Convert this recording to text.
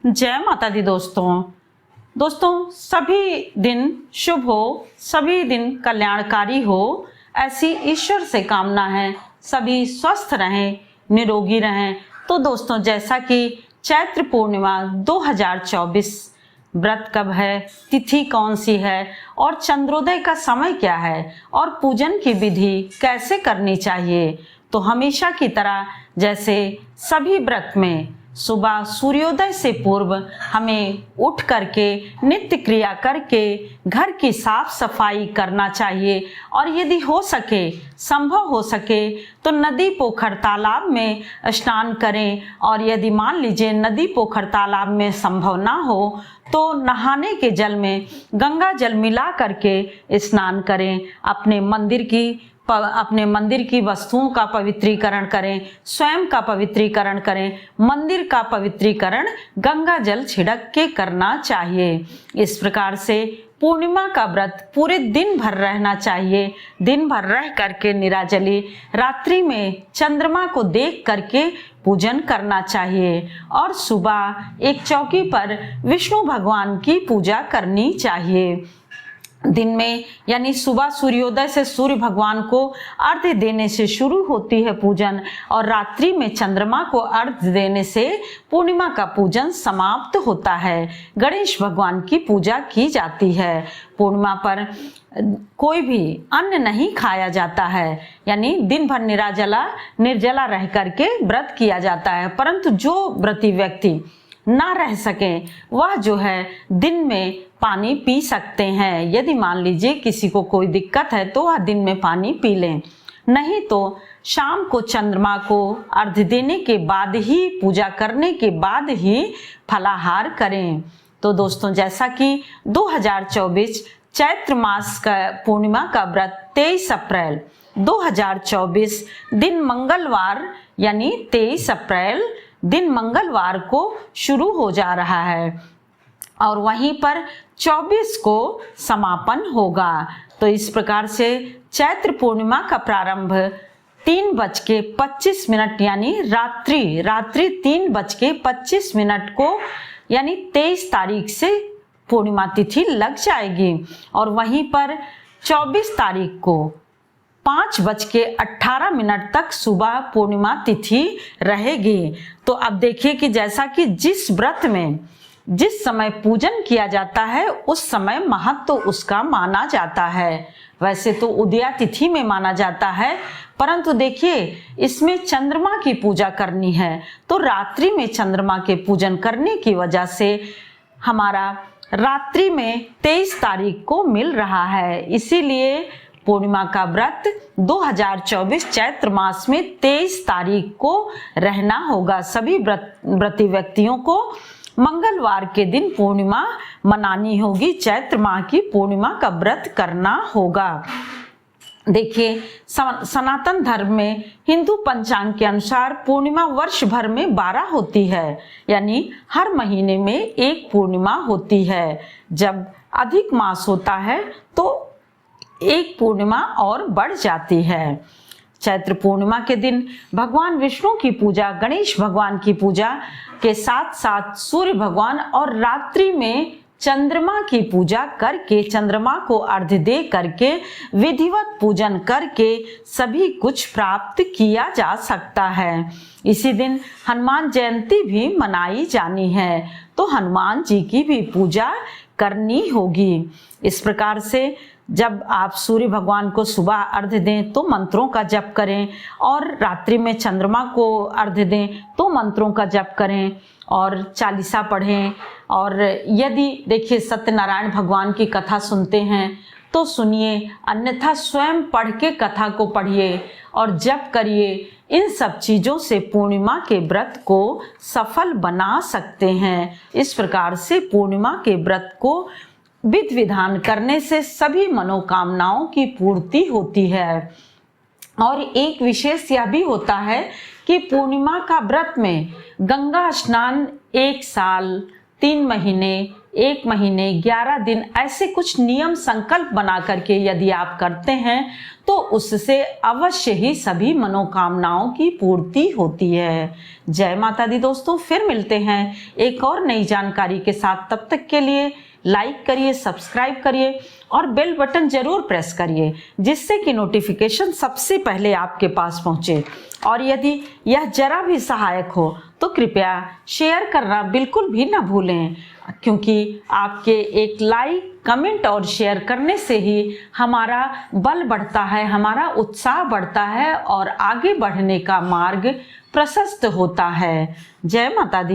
जय माता दी दोस्तों सभी दिन शुभ हो, सभी दिन कल्याणकारी हो, ऐसी ईश्वर से कामना है। सभी स्वस्थ रहें, निरोगी रहें। तो दोस्तों, जैसा कि चैत्र पूर्णिमा 2024 व्रत कब है, तिथि कौन सी है और चंद्रोदय का समय क्या है और पूजन की विधि कैसे करनी चाहिए, तो हमेशा की तरह जैसे सभी व्रत में सुबह सूर्योदय से पूर्व हमें उठ करके नित्य क्रिया करके घर की साफ सफाई करना चाहिए और यदि हो सके, संभव हो सके तो नदी पोखर तालाब में स्नान करें। और यदि मान लीजिए नदी पोखर तालाब में संभव ना हो तो नहाने के जल में गंगा जल मिला करके स्नान करें। अपने मंदिर की वस्तुओं का पवित्रीकरण करें, स्वयं का पवित्रीकरण करें। मंदिर का पवित्रीकरण गंगा जल छिड़क के करना चाहिए। इस प्रकार से पूर्णिमा का व्रत पूरे दिन भर रहना चाहिए। दिन भर रह करके निराजली रात्रि में चंद्रमा को देख करके पूजन करना चाहिए और सुबह एक चौकी पर विष्णु भगवान की पूजा करनी चाहिए। दिन में यानी सुबह सूर्योदय से सूर्य भगवान को अर्घ्य देने से शुरू होती है पूजन और रात्रि में चंद्रमा को अर्घ्य देने से पूर्णिमा का पूजन समाप्त होता है। गणेश भगवान की पूजा की जाती है। पूर्णिमा पर कोई भी अन्न नहीं खाया जाता है, यानी दिन भर निर्जला रह करके व्रत किया जाता है। परंतु जो व्रती व्यक्ति ना रह सके वह जो है दिन में पानी पी सकते हैं। यदि मान लीजिए किसी को कोई दिक्कत है तो वह दिन में पानी पी लें, नहीं तो शाम को चंद्रमा को अर्घ्य देने के बाद ही, पूजा करने के बाद ही फलाहार करें। तो दोस्तों, जैसा कि 2024 चैत्र मास का पूर्णिमा का व्रत 23 अप्रैल 2024 दिन मंगलवार यानी 23 अप्रैल दिन मंगलवार को शुरू हो जा रहा है और वहीं पर 24 को समापन होगा। तो इस प्रकार से चैत्र पूर्णिमा का प्रारंभ 3:25 यानी रात्रि 3:25 को यानी 23 तारीख से पूर्णिमा तिथि लग जाएगी और वहीं पर 24 तारीख को 5:18 तक सुबह पूर्णिमा तिथि रहेगी। तो अब देखिए कि जैसा कि जिस व्रत में जिस समय पूजन किया जाता है उस समय महत्व तो उसका माना जाता है। वैसे तो उदया तिथि में माना जाता है, परंतु देखिए इसमें चंद्रमा की पूजा करनी है तो रात्रि में चंद्रमा के पूजन करने की वजह से हमारा रात्रि में 23 तारीख को मिल रहा है। इसीलिए पूर्णिमा का व्रत 2024 चैत्र मास में 23 तारीख को रहना होगा। सभी व्रती व्यक्तियों को मंगलवार के दिन पूर्णिमा मनानी होगी। चैत्र माह की पूर्णिमा का व्रत करना होगा। देखिए, सनातन धर्म में हिंदू पंचांग के अनुसार पूर्णिमा वर्ष भर में 12 होती है, यानी हर महीने में एक पूर्णिमा होती है। जब अधिक मास होता है तो एक पूर्णिमा और बढ़ जाती है। चैत्र पूर्णिमा के दिन भगवान विष्णु की पूजा, गणेश भगवान की पूजा के साथ साथ सूर्य भगवान और रात्रि में चंद्रमा की पूजा करके, चंद्रमा को अर्घ्य दे करके, विधिवत पूजन करके सभी कुछ प्राप्त किया जा सकता है। इसी दिन हनुमान जयंती भी मनाई जानी है, तो हनुमान जी की भी पूजा करनी होगी। इस प्रकार से जब आप सूर्य भगवान को सुबह अर्घ्य दें तो मंत्रों का जप करें और रात्रि में चंद्रमा को अर्घ्य दें तो मंत्रों का जप करें और चालीसा पढ़ें। और यदि देखिए सत्यनारायण भगवान की कथा सुनते हैं तो सुनिए, अन्यथा स्वयं पढ़ के कथा को पढ़िए और जप करिए। इन सब चीज़ों से पूर्णिमा के व्रत को सफल बना सकते हैं। इस प्रकार से पूर्णिमा के व्रत को विधि विधान करने से सभी मनोकामनाओं की पूर्ति होती है। और एक विशेष यह भी होता है कि पूर्णिमा का व्रत में गंगा स्नान 1 साल 3 महीने 1 महीने 11 दिन ऐसे कुछ नियम संकल्प बना करके यदि आप करते हैं तो उससे अवश्य ही सभी मनोकामनाओं की पूर्ति होती है। जय माता दी दोस्तों, फिर मिलते हैं एक और नई जानकारी के साथ। तब तक के लिए लाइक करिए, सब्सक्राइब करिए और बेल बटन जरूर प्रेस करिए, जिससे कि नोटिफिकेशन सबसे पहले आपके पास पहुंचे। और यदि यह जरा भी सहायक हो तो कृपया शेयर करना बिल्कुल भी ना भूलें, क्योंकि आपके एक लाइक, कमेंट और शेयर करने से ही हमारा बल बढ़ता है, हमारा उत्साह बढ़ता है और आगे बढ़ने का मार्ग प्रशस्त होता है। जय माता दी।